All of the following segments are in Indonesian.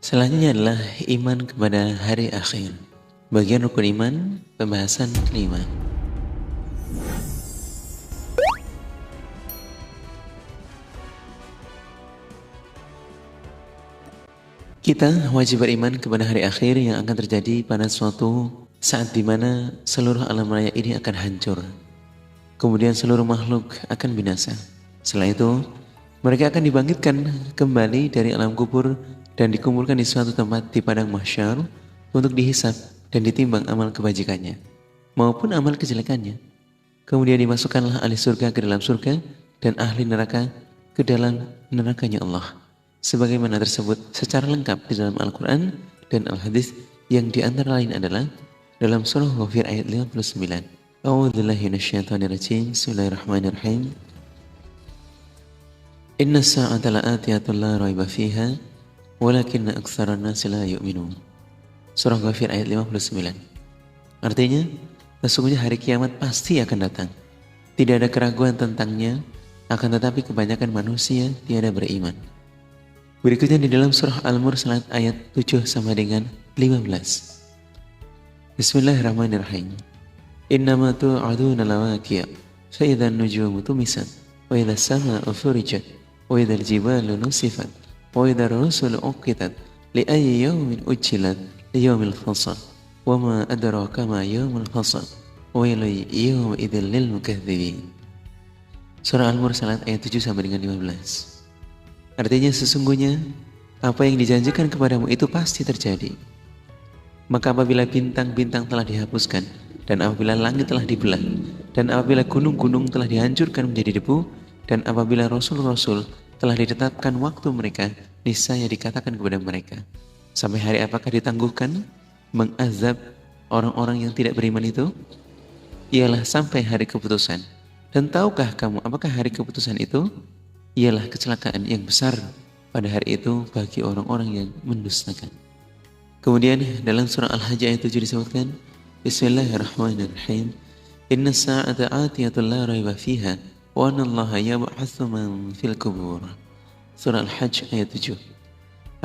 Selanjutnya adalah iman kepada hari akhir. Bagian rukun iman, pembahasan kelima. Kita wajib beriman kepada hari akhir yang akan terjadi pada suatu saat di mana seluruh alam raya ini akan hancur. Kemudian seluruh makhluk akan binasa. Setelah itu, mereka akan dibangkitkan kembali dari alam kubur dan dikumpulkan di suatu tempat di padang mahsyar untuk dihisab dan ditimbang amal kebajikannya maupun amal kejelekannya. Kemudian dimasukkanlah ahli surga ke dalam surga dan ahli neraka ke dalam nerakanya Allah. Sebagaimana tersebut secara lengkap di dalam Al-Quran dan Al-Hadis yang diantara lain adalah dalam surah Ghafir ayat 59. A'udzubillahi minasyaitonirrajim. Bismillahirrahmanirrahim. Inna as-sa'ata la'atiyatun la raiba fiha walakinna aktsaran nasi la yu'minun. Surah Ghafir ayat 59. Artinya, sesungguhnya hari kiamat pasti akan datang. Tidak ada keraguan tentangnya, akan tetapi kebanyakan manusia tiada beriman. Berikutnya di dalam surah Al-Mursalat ayat 7 sama dengan 15. Bismillahirrahmanirrahim. Innama tu'aduna lawaqi' fa idzan nujumu tumisat wa idzas samaa'u furijat wa idzal jibalu nusifat wa idzar rusulu uqitat li ayyi yawmin ujjilat li yawmil fasl wa ma adraka ma yawmul fasl wailun yawma idzil lil mukadzibin. Surah Al-Mursalat ayat 7 sampai dengan 15. Artinya sesungguhnya apa yang dijanjikan kepadamu itu pasti terjadi. Maka apabila bintang-bintang telah dihapuskan, dan apabila langit telah dibelah, dan apabila gunung-gunung telah dihancurkan menjadi debu, dan apabila rasul-rasul telah ditetapkan waktu mereka, niscaya dikatakan kepada mereka, sampai hari apakah ditangguhkan mengazab orang-orang yang tidak beriman itu? Ialah sampai hari keputusan. Dan tahukah kamu apakah hari keputusan itu? Ialah kecelakaan yang besar pada hari itu bagi orang-orang yang mendustakan. Kemudian dalam surah Al-Hajj ayat 7 disebutkan, Bismillahirrahmanirrahim. Inna as-sa'ata atiyatun la raiba fiha wa anna Allaha yab'atsu man fil qubur. Surah Al-Hajj ayat 7.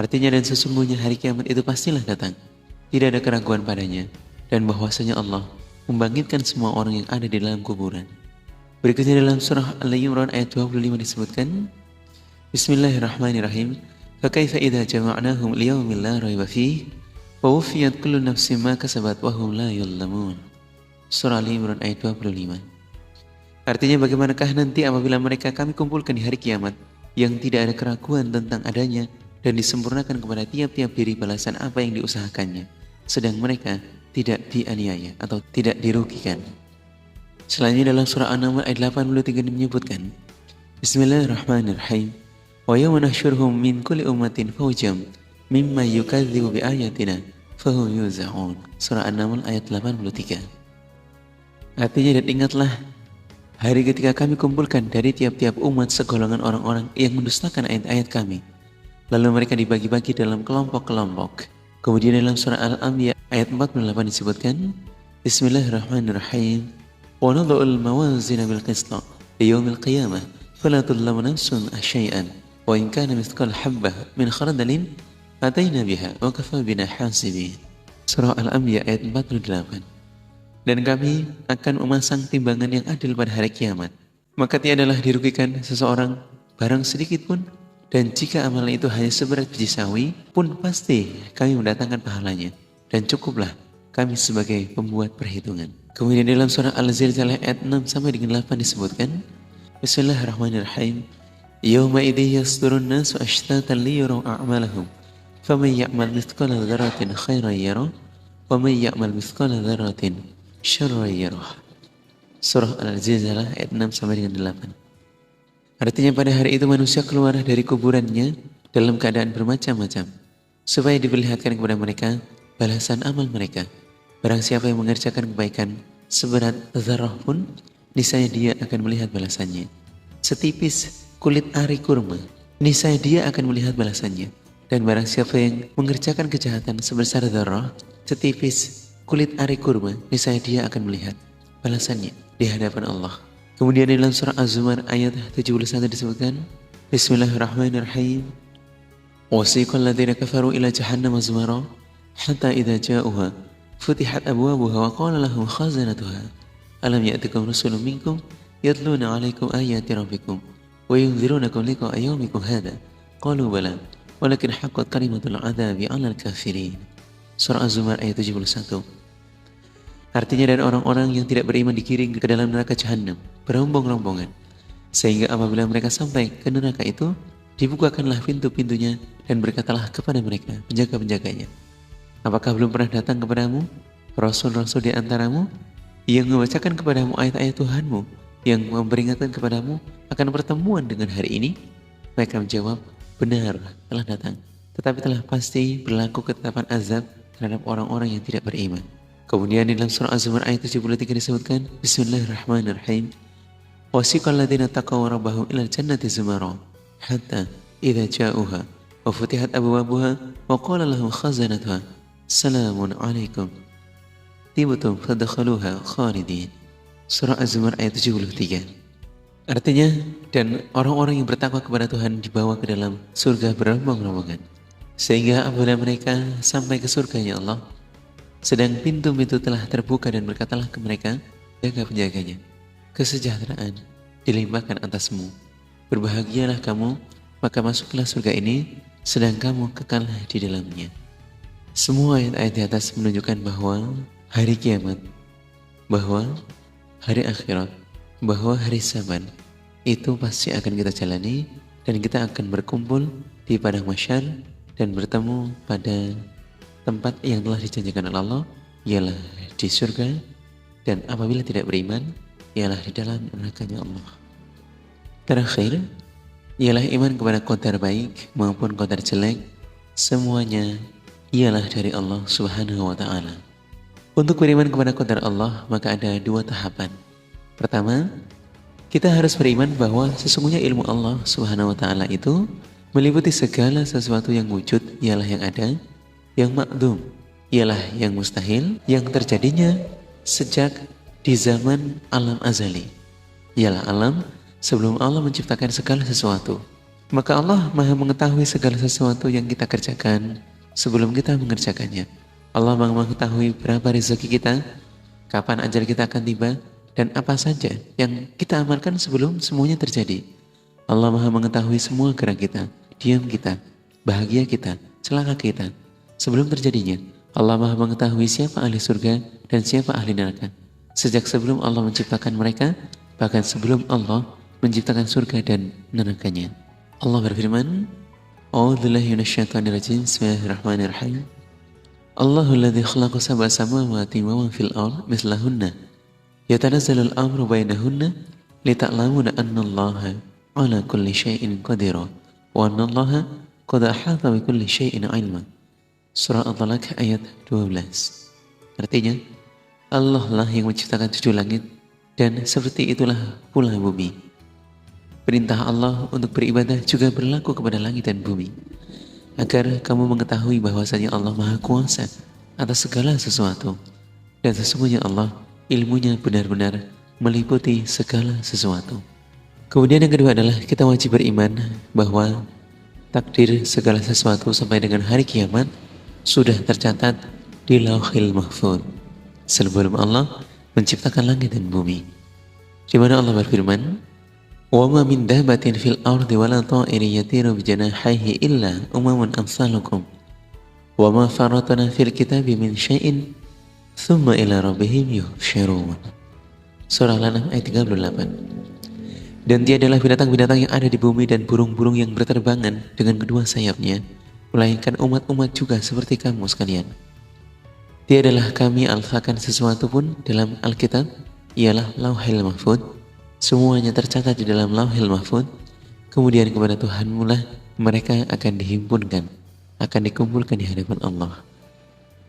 Artinya dan sesungguhnya hari kiamat itu pastilah datang. Tidak ada keraguan padanya dan bahwasanya Allah membangkitkan semua orang yang ada di dalam kuburan. Berikutnya dalam surah Al-Imran ayat 25 disebutkan, Bismillahirrahmanirrahim. Fakaifa idza jama'nahum liyaumin la raiba fihi wa wufiyat kullu nafsin ma kasabat wa hum la yuzlamun. Surah Al-Imran ayat 25. Artinya bagaimanakah nanti apabila mereka kami kumpulkan di hari kiamat yang tidak ada keraguan tentang adanya dan disempurnakan kepada tiap-tiap diri balasan apa yang diusahakannya, sedang mereka tidak dianiaya atau tidak dirugikan. Selanjutnya dalam surah An-Naml ayat 83 menyebutkan, Bismillahirrahmanirrahim. Wa yawma nahsyuruhum min kulli ummatin fawjam mimma yukadzibu bi ayatina fahum yuza'un. Surah An-Naml ayat 83. Artinya, dan ingatlah hari ketika kami kumpulkan dari tiap-tiap umat segolongan orang-orang yang mendustakan ayat-ayat kami, lalu mereka dibagi-bagi dalam kelompok-kelompok. Kemudian dalam surah Al-Anbiya ayat 48 disebutkan, Bismillahirrahmanirrahim. Wa nadha'ul mawazina bil qist li yaumil qiyamah fala tudlamu nafsun syai'an wa in kana mithqala habbah min khardalin ataina biha wa kafa bina hasibin. Surah Al-Anbiya ayat 48. Dan kami akan memasang timbangan yang adil pada hari kiamat, maka tiadalah dirugikan seseorang barang sedikit pun, dan jika amalan itu hanya seberat biji sawi pun pasti kami mendatangkan pahalanya, dan cukuplah kami sebagai pembuat perhitungan. Kemudian dalam surah Al-Zilzalah ayat 6 sampai dengan 8 disebutkan, Bismillahirrahmanirrahim. Yawma idzi yasdurun nasu ashtatan liyaraw a'malahum faman ya'mal mithqala dzarratin khairan yarah wa man ya'mal mithqala dzarratin syarran yarah. Surah Al-Zilzalah ayat 6 sampai dengan 8. Artinya pada hari itu manusia keluar dari kuburannya dalam keadaan bermacam-macam, supaya diperlihatkan kepada mereka balasan amal mereka. Barang siapa yang mengerjakan kebaikan seberat zarrah pun, niscaya dia akan melihat balasannya. Setipis kulit ari kurma, niscaya dia akan melihat balasannya. Dan barang siapa yang mengerjakan kejahatan sebesar zarrah, setipis kulit ari kurma, niscaya dia akan melihat balasannya di hadapan Allah. Kemudian dalam surah Az-Zumar ayat 71 disebutkan, Bismillahirrahmanirrahim. وسيق الذين كفروا إلى جهنم زمرا حتى إذا جاءوها فتحت أبوابها وقال لهم خازنتها ألم يأتكم رسل منكم يتلون عليكم آيات ربكم وينذرونكم لقاء يومكم هذا قالوا بلى ولكن حقت كلمة العذاب على الكافرين. Surah Az-Zumar ayat 71. Artinya, dan orang-orang yang tidak beriman digiring ke dalam neraka Jahannam berombong-rombongan, sehingga apabila mereka sampai ke neraka itu, dibukakanlah pintu-pintunya dan berkatalah kepada mereka penjaga-penjaganya, apakah belum pernah datang kepadamu rasul-rasul di antaramu yang membacakan kepadamu ayat-ayat Tuhanmu, yang memperingatkan kepadamu akan pertemuan dengan hari ini? Mereka menjawab, benar, telah datang, tetapi telah pasti berlaku ketetapan azab terhadap orang-orang yang tidak beriman. Kemudian di dalam surah Az-Zumar ayat 73 disebutkan, Bismillahirrahmanirrahim. Wasiqal ladzina taqaw rabbahum ilal jannati zumara hatta idza ja'uha wa futihat abwabuha wa qala lahum khazanatuha salamun alaikum tibtum fadkhaluha khalidin. Surah Az-Zumar ayat 73. Artinya, dan orang-orang yang bertakwa kepada Tuhan dibawa ke dalam surga berombong-rombongan, sehingga apabila mereka sampai ke surganya Allah, sedang pintu-pintu telah terbuka dan berkatalah ke mereka penjaga-penjaganya, kesejahteraan dilimpahkan atasmu, berbahagialah kamu, maka masuklah surga ini sedang kamu kekal di dalamnya. Semua ayat-ayat di atas menunjukkan bahwa hari kiamat, bahwa hari akhirat, bahwa hari saban itu pasti akan kita jalani, dan kita akan berkumpul di padang mahsyar dan bertemu pada tempat yang telah dijanjikan oleh Allah, ialah di surga, dan apabila tidak beriman, ialah di dalam neraka-Nya Allah. Terakhir, ialah iman kepada qadar baik maupun qadar jelek, semuanya ialah dari Allah Subhanahu wa Ta'ala. Untuk beriman kepada qadar Allah, maka ada dua tahapan. Pertama, kita harus beriman bahwa sesungguhnya ilmu Allah Subhanahu wa Ta'ala itu meliputi segala sesuatu yang wujud, ialah yang ada, yang ma'dum, ialah yang mustahil, yang terjadinya sejak di zaman alam azali, ialah alam sebelum Allah menciptakan segala sesuatu. Maka Allah Maha mengetahui segala sesuatu yang kita kerjakan sebelum kita mengerjakannya. Allah Maha mengetahui berapa rezeki kita, kapan ajal kita akan tiba, dan apa saja yang kita amalkan sebelum semuanya terjadi. Allah Maha mengetahui semua gerak kita, diam kita, bahagia kita, celaka kita sebelum terjadinya. Allah Maha mengetahui siapa ahli surga dan siapa ahli neraka sejak sebelum Allah menciptakan mereka, bahkan sebelum Allah menciptakan surga dan nerakanya. Allah berfirman, A'udzubillahi minasyaitonirrajim. Bismillahirrahmanirrahim. Allahul ladzi khalaqa sab'a samawati wa ma fil ardh mislahunna yatanazzalul amru bainahunna lita'lamuna annallaha ala kulli syai'in qadir wa annallaha qad ahata bi kulli syai'in ilma. Surah At-Talaq ayat 12. Artinya, Allah lah yang menciptakan 7 langit, dan seperti itulah pula bumi. Perintah Allah untuk beribadah juga berlaku kepada langit dan bumi, agar kamu mengetahui bahwasanya Allah Maha Kuasa atas segala sesuatu, dan sesungguhnya Allah ilmunya benar-benar meliputi segala sesuatu. Kemudian yang kedua adalah kita wajib beriman bahwa takdir segala sesuatu sampai dengan hari kiamat sudah tercatat di Lauhil Mahfuz sebelum Allah menciptakan langit dan bumi, di mana Allah berfirman, "Wa ma min dabbatin fil ardi wala ta'irin yatiru bi janahihi illa umamun amsalukum wa ma faratna fil kitabi min syai'in tsumma ila rabbihim yuhsyarun." Surah Al-An'am ayat 38. Dan tiadalah binatang-binatang yang ada di bumi dan burung-burung yang berterbangan dengan kedua sayapnya, melainkan umat-umat juga seperti kamu sekalian. Tiadalah kami alfakan sesuatu pun dalam Alkitab, ialah Lauhil Mahfuz. Semuanya tercatat di dalam Lauhil Mahfuz. Kemudian kepada Tuhanmu lah mereka akan dihimpunkan, akan dikumpulkan di hadapan Allah.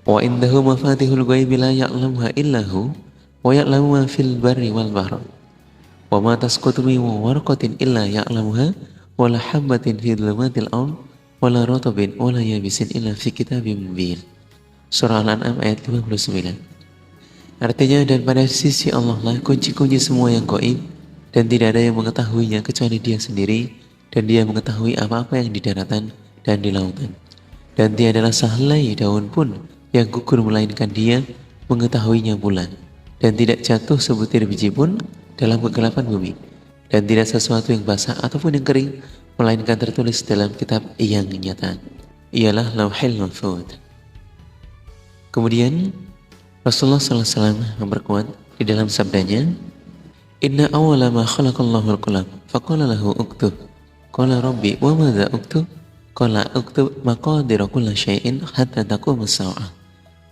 Wa indahu mafatihul ghaibi la ya'lamuha illahu wa ya'lamu ma fil barri wal bahr. Wa ma tasqutu min warqatin illa ya'lamuha wa la habatin fi dhulumatil ardh wa la ratbin wa la yabisin illa fi kitabim mubin. Surah Al-An'am ayat 59. Artinya, dan pada sisi Allah lah kunci-kunci semua yang gaib, dan tidak ada yang mengetahuinya kecuali Dia sendiri, dan Dia mengetahui apa-apa yang di daratan dan di lautan. Dan tiadalah sehelai daun pun yang gugur melainkan dia mengetahuinya pula. Dan tidak jatuh sebutir biji pun dalam kegelapan bumi. Dan tidak sesuatu yang basah ataupun yang kering melainkan tertulis dalam kitab yang nyata. Ialah Lauhul Mahfuz. Kemudian Rasulullah SAW memperkuat di dalam sabdanya, Inna awwala ma khalaqallahu al-qalam faqala lahu uktub. Qala rabbi wa madza uktub? Qala uktub maqadira kulli syai'in hatta taqum as-sa'ah.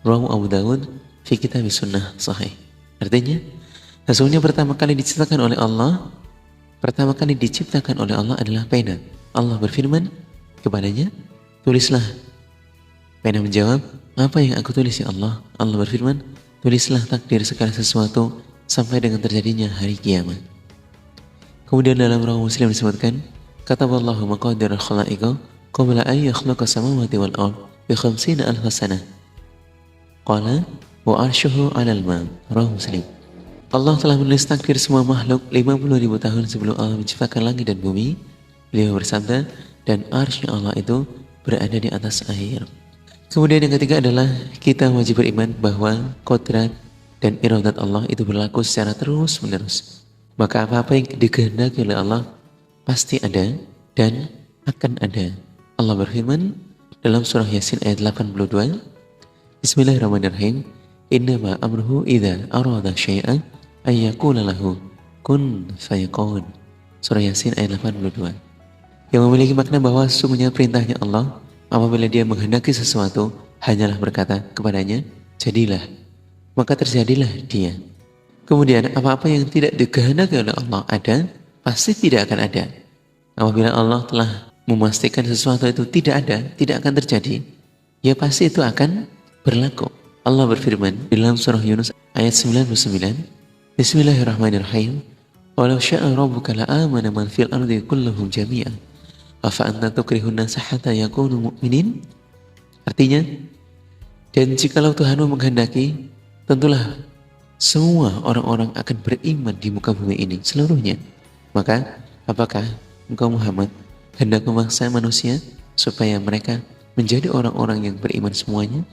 Rawahu Abu Dawud fi kitab sunnah sahih. Artinya, sesungguhnya pertama kali diciptakan oleh Allah adalah pena. Allah berfirman kepadanya, tulislah. Pena menjawab, apa yang aku tulis ya Allah? Allah berfirman, tulislah takdir segala sesuatu sampai dengan terjadinya hari kiamat. Kemudian dalam Rawi Muslim disebutkan, kataballahu maqadir al-khalaiqa qabla an yakhluqa samawati wal ard bi 50,000 sanah. Qala wa arshuhu 'alal ma. Rawi Muslim. Allah telah menulis takdir semua makhluk 50.000 tahun sebelum Allah menciptakan langit dan bumi. Beliau bersabda, dan arsy Allah itu berada di atas air. Kemudian yang ketiga adalah kita wajib beriman bahwa kodrat dan iradat Allah itu berlaku secara terus menerus. Maka apa-apa yang dikehendaki oleh Allah pasti ada dan akan ada. Allah berfirman dalam surah Yasin ayat 82, Bismillahirrahmanirrahim, Innama amruhu idza arada syai'an ayyakula lahu kun fayakun. Surah Yasin ayat 82. Yang memiliki makna bahwa sesungguhnya perintahnya Allah apabila dia menghendaki sesuatu hanyalah berkata kepadanya, jadilah, maka terjadilah dia. Kemudian apa-apa yang tidak dikehendaki oleh Allah ada, pasti tidak akan ada. Apabila Allah telah memastikan sesuatu itu tidak ada, tidak akan terjadi, ya pasti itu akan berlaku. Allah berfirman dalam surah Yunus ayat 99, Bismillahirrahmanirrahim, Walau sya'a rabbuka la'amana man fil ardi kulluhum jami'an afa anta tukrihun nasa hatta yakunu mu'minin. Artinya, dan jikalau Tuhanmu menghendaki, tentulah semua orang-orang akan beriman di muka bumi ini seluruhnya. Maka apakah engkau Muhammad hendak memaksa manusia supaya mereka menjadi orang-orang yang beriman semuanya?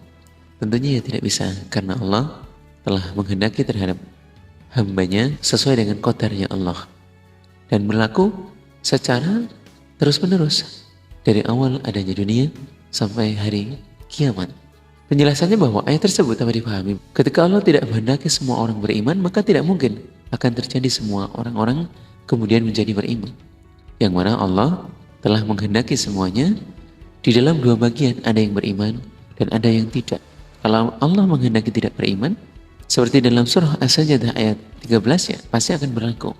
Tentunya ya tidak bisa, karena Allah telah menghendaki terhadap hambanya sesuai dengan qadarnya Allah dan berlaku secara terus-menerus dari awal adanya dunia sampai hari kiamat. Penjelasannya bahwa ayat tersebut dapat dipahami ketika Allah tidak menghendaki semua orang beriman, maka tidak mungkin akan terjadi semua orang-orang kemudian menjadi beriman. Yang mana Allah telah menghendaki semuanya di dalam dua bagian, ada yang beriman dan ada yang tidak. Kalau Allah menghendaki tidak beriman, seperti dalam surah As-Sajdah ayat 13 ya, pasti akan berlaku.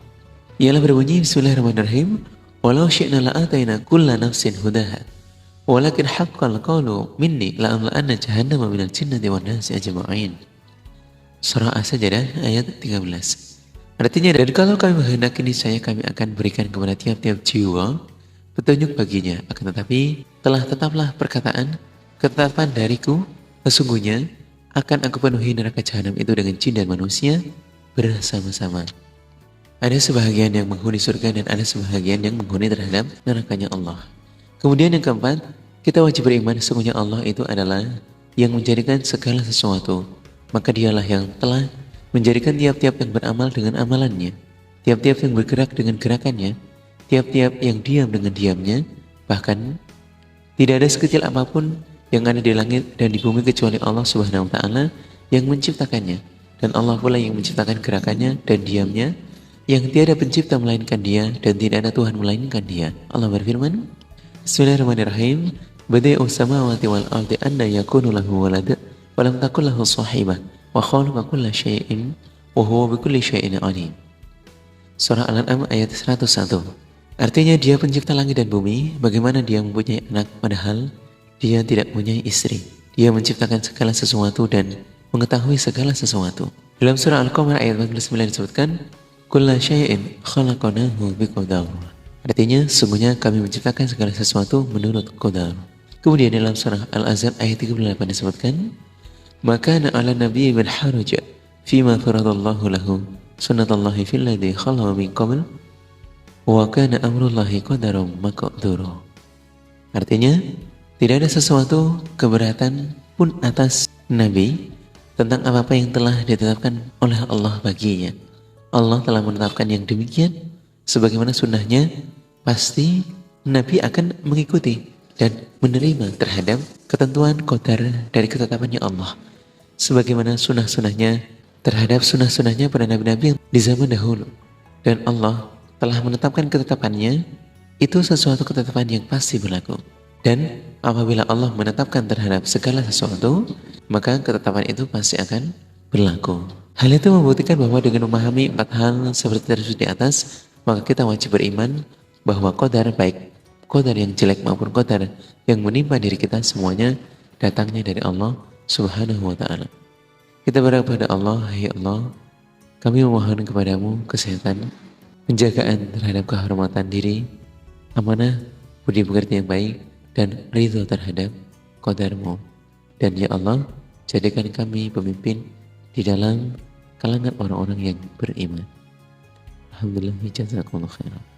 Ialah berbunyi Bismillahirrahmanirrahim, Walau syi'na la'atayna kulla nafsin hudaha walakin haqqal qawlu minni la'amla'anna jahannama minal jinnati wan nasi ajma'in. Surah As-Sajdah ayat 13. Artinya, dan kalau kami menghendaki niscaya kami akan berikan kepada tiap-tiap jiwa petunjuk baginya, akan tetapi tetaplah ketetapan dariku, sesungguhnya akan aku penuhi neraka jahanam itu dengan jin dan manusia bersama-sama. Ada sebahagian yang menghuni surga dan ada sebahagian yang menghuni terhadap nerakanya Allah. Kemudian yang keempat, kita wajib beriman sesungguhnya Allah itu adalah yang menjadikan segala sesuatu. Maka dialah yang telah menjadikan tiap-tiap yang beramal dengan amalannya, tiap-tiap yang bergerak dengan gerakannya, tiap-tiap yang diam dengan diamnya. Bahkan tidak ada sekecil apapun yang ada di langit dan di bumi kecuali Allah Subhanahu wa Ta'ala yang menciptakannya, dan Allah pula yang menciptakan gerakannya dan diamnya, yang tiada pencipta melainkan Dia dan tidak ada Tuhan melainkan Dia. Allah berfirman, Bismillahirrahmanirrahim, Badi'us samawati wal ardi anna yakunu lahu walad wa lam takul lahu sahibah wa khalaqa kulla syai'in wa huwa bikulli syai'in alim. Surah Al-An'am ayat 101. Artinya Dia pencipta langit dan bumi, bagaimana Dia mempunyai anak padahal Dia tidak mempunyai istri. Dia menciptakan segala sesuatu dan mengetahui segala sesuatu. Dalam surah Al-Qamar ayat 49 disebutkan, Kulla syai'in khalaqnahu biqadar. Artinya, sesungguhnya kami menciptakan segala sesuatu menurut qadar. Kemudian dalam surah Al-Ahzab ayat 38 disebutkan, Maka na'ala nabi bin haraj fima faradallahu lahu sunnatullahi fil ladzi khala min qabl wa kana amrullahi qadaran maqdura. Artinya, tidak ada sesuatu keberatan pun atas Nabi tentang apa-apa yang telah ditetapkan oleh Allah baginya. Allah telah menetapkan yang demikian, sebagaimana sunnahnya, pasti Nabi akan mengikuti dan menerima terhadap ketentuan qadar dari ketetapannya Allah. Sebagaimana sunnah-sunnahnya terhadap sunnah-sunnahnya pada nabi-nabi di zaman dahulu. Dan Allah telah menetapkan ketetapannya, itu sesuatu ketetapan yang pasti berlaku. Dan apabila Allah menetapkan terhadap segala sesuatu, maka ketetapan itu pasti akan berlaku. Hal itu membuktikan bahwa dengan memahami 4 hal seperti tersebut di atas, maka kita wajib beriman bahwa qadar, baik qadar yang jelek maupun qadar yang menimpa diri kita, semuanya datangnya dari Allah Subhanahu wa ta'ala. Kita berdoa kepada Allah, ya Allah, kami memohon kepadamu kesehatan, penjagaan terhadap kehormatan diri, amanah, budi pekerti yang baik, dan ridho terhadap qadarmu. Dan ya Allah, jadikan kami pemimpin di dalam kalangan orang-orang yang beriman. Alhamdulillah, jazakumullah khairan.